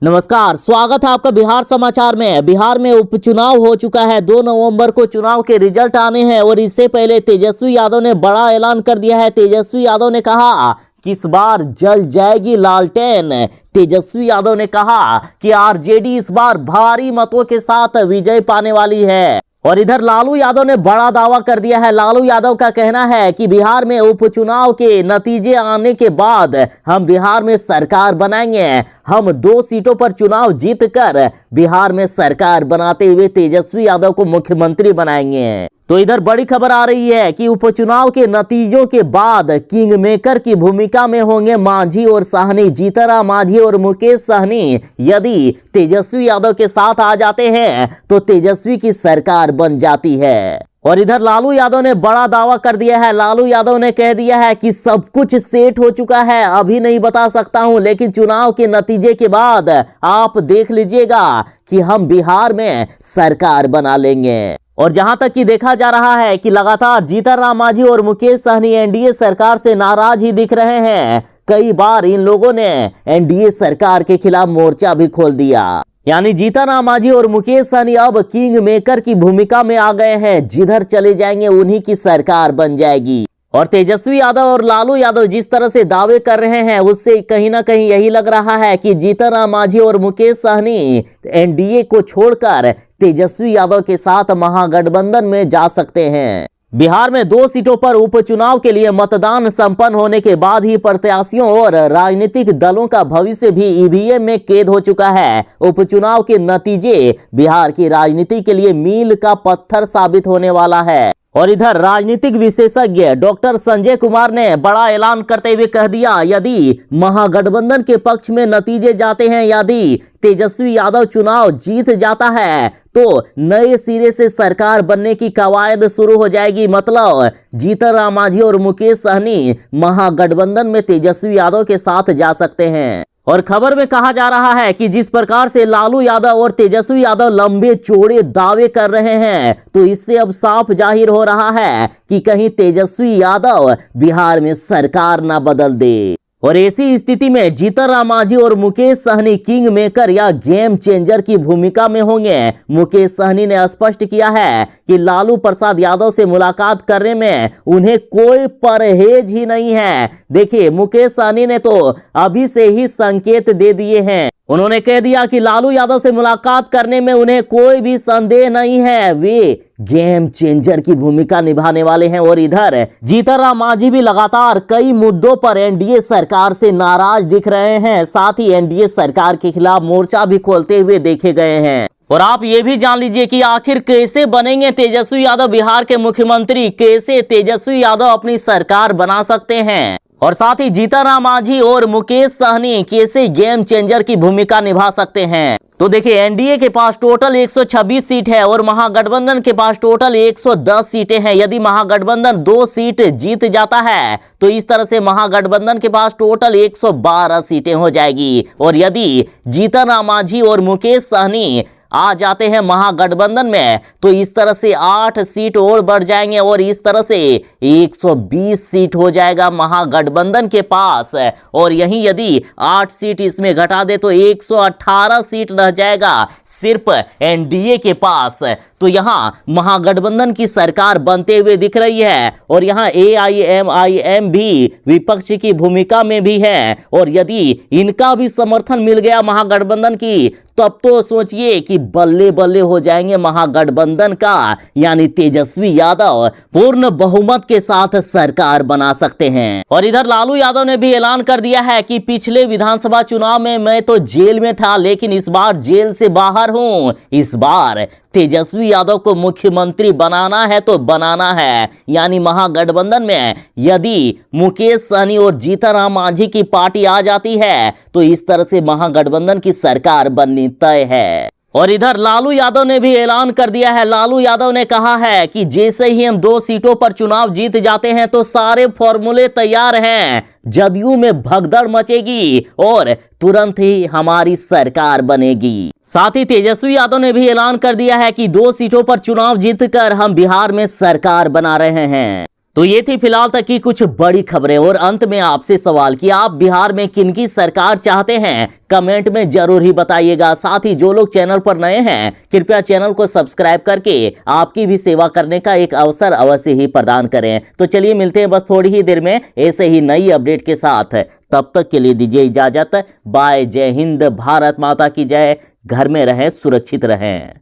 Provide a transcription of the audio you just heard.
नमस्कार, स्वागत है आपका बिहार समाचार में। बिहार में उपचुनाव हो चुका है। 2 नवंबर को चुनाव के रिजल्ट आने हैं और इससे पहले तेजस्वी यादव ने बड़ा ऐलान कर दिया है। तेजस्वी यादव ने कहा कि इस बार जल जाएगी लालटेन। तेजस्वी यादव ने कहा कि आरजेडी इस बार भारी मतों के साथ विजय पाने वाली है। और इधर लालू यादव ने बड़ा दावा कर दिया है। लालू यादव का कहना है कि बिहार में उपचुनाव के नतीजे आने के बाद हम बिहार में सरकार बनाएंगे। हम 2 सीटों पर चुनाव जीतकर बिहार में सरकार बनाते हुए तेजस्वी यादव को मुख्यमंत्री बनाएंगे। तो इधर बड़ी खबर आ रही है कि उपचुनाव के नतीजों के बाद किंग मेकर की भूमिका में होंगे मांझी और साहनी। जीतनराम मांझी और मुकेश सहनी यदि तेजस्वी यादव के साथ आ जाते हैं तो तेजस्वी की सरकार बन जाती है। और इधर लालू यादव ने बड़ा दावा कर दिया है। लालू यादव ने कह दिया है कि सब कुछ सेट हो चुका है, अभी नहीं बता सकता हूं, लेकिन चुनाव के नतीजे के बाद आप देख लीजिएगा कि हम बिहार में सरकार बना लेंगे। और जहां तक कि देखा जा रहा है कि लगातार जीतनराम मांझी और मुकेश सहनी एनडीए सरकार से नाराज ही दिख रहे हैं। कई बार इन लोगों ने एनडीए सरकार के खिलाफ मोर्चा भी खोल दिया। यानी जीतनराम मांझी और मुकेश सहनी अब किंग मेकर की भूमिका में आ गए हैं। जिधर चले जाएंगे उन्हीं की सरकार बन जाएगी। और तेजस्वी यादव और लालू यादव जिस तरह से दावे कर रहे हैं उससे कहीं ना कहीं यही लग रहा है कि जीतनराम मांझी और मुकेश सहनी एनडीए को छोड़कर तेजस्वी यादव के साथ महागठबंधन में जा सकते हैं। बिहार में 2 सीटों पर उपचुनाव के लिए मतदान संपन्न होने के बाद ही प्रत्याशियों और राजनीतिक दलों का भविष्य भी ईवीएम में कैद हो चुका है। उपचुनाव के नतीजे बिहार की राजनीति के लिए मील का पत्थर साबित होने वाला है। और इधर राजनीतिक विशेषज्ञ डॉक्टर संजय कुमार ने बड़ा ऐलान करते हुए कह दिया, यदि महागठबंधन के पक्ष में नतीजे जाते हैं, यदि तेजस्वी यादव चुनाव जीत जाता है तो नए सिरे से सरकार बनने की कवायद शुरू हो जाएगी। मतलब जीतनराम मांझी और मुकेश सहनी महागठबंधन में तेजस्वी यादव के साथ जा सकते हैं। और खबर में कहा जा रहा है कि जिस प्रकार से लालू यादव और तेजस्वी यादव लंबे चौड़े दावे कर रहे हैं तो इससे अब साफ जाहिर हो रहा है कि कहीं तेजस्वी यादव बिहार में सरकार ना बदल दे। और ऐसी स्थिति में जीतनराम मांझी और मुकेश सहनी किंग मेकर या गेम चेंजर की भूमिका में होंगे। मुकेश सहनी ने स्पष्ट किया है कि लालू प्रसाद यादव से मुलाकात करने में उन्हें कोई परहेज ही नहीं है। देखिए, मुकेश सहनी ने तो अभी से ही संकेत दे दिए हैं। उन्होंने कह दिया कि लालू यादव से मुलाकात करने में उन्हें कोई भी संदेह नहीं है, वे गेम चेंजर की भूमिका निभाने वाले हैं। और इधर जीतनराम मांझी भी लगातार कई मुद्दों पर एनडीए सरकार से नाराज दिख रहे हैं। साथ ही एनडीए सरकार के खिलाफ मोर्चा भी खोलते हुए देखे गए हैं। और आप ये भी जान लीजिए कि आखिर कैसे बनेंगे तेजस्वी यादव बिहार के मुख्यमंत्री, कैसे तेजस्वी यादव अपनी सरकार बना सकते हैं। और साथ ही जीतनराम मांझी और मुकेश सहनी कैसे गेम चेंजर की भूमिका निभा सकते हैं। तो देखिए, एनडीए के पास टोटल 126 सीट है और महागठबंधन के पास टोटल 110 सीटें हैं। यदि महागठबंधन 2 सीट जीत जाता है तो इस तरह से महागठबंधन के पास टोटल 112 सीटें हो जाएगी। और यदि जीतनराम मांझी और मुकेश सहनी आ जाते हैं महागठबंधन में तो इस तरह से 8 सीट और बढ़ जाएंगे और इस तरह से 120 सीट हो जाएगा महागठबंधन के पास। और यहीं यदि 8 सीट इसमें घटा दे तो 118 सीट रह जाएगा सिर्फ एनडीए के पास। तो यहां महागठबंधन की सरकार बनते हुए दिख रही है। और यहां एआईएमआईएम भी विपक्ष की भूमिका में भी है। और यदि इनका भी समर्थन मिल गया महागठबंधन की तब तो सोचिए कि बल्ले बल्ले हो जाएंगे महागठबंधन का, यानी तेजस्वी यादव पूर्ण बहुमत के साथ सरकार बना सकते हैं। और इधर लालू यादव ने भी ऐलान कर दिया है कि पिछले विधानसभा चुनाव में मैं तो जेल में था, लेकिन इस बार जेल से बाहर हूं। इस बार तेजस्वी यादव को मुख्यमंत्री बनाना है तो बनाना है। यानी महागठबंधन में यदि मुकेश सहनी और जीतनराम मांझी की पार्टी आ जाती है तो इस तरह से महागठबंधन की सरकार बननी तय है। और इधर लालू यादव ने भी ऐलान कर दिया है। लालू यादव ने कहा है कि जैसे ही हम 2 सीटों पर चुनाव जीत जाते हैं तो सारे फॉर्मूले तैयार हैं, जदयू में भगदड़ मचेगी और तुरंत ही हमारी सरकार बनेगी। साथ ही तेजस्वी यादव ने भी ऐलान कर दिया है कि 2 सीटों पर चुनाव जीतकर हम बिहार में सरकार बना रहे हैं। तो ये थी फिलहाल तक की कुछ बड़ी खबरें और अंत में आपसे सवाल कि आप बिहार में किनकी सरकार चाहते हैं, कमेंट में जरूर ही बताइएगा। साथ ही जो लोग चैनल पर नए हैं कृपया चैनल को सब्सक्राइब करके आपकी भी सेवा करने का एक अवसर अवश्य ही प्रदान करें। तो चलिए मिलते हैं बस थोड़ी ही देर में ऐसे ही नई अपडेट के साथ। तब तक के लिए दीजिए इजाजत। बाय। जय हिंद। भारत माता की जय। घर में रहें, सुरक्षित रहें।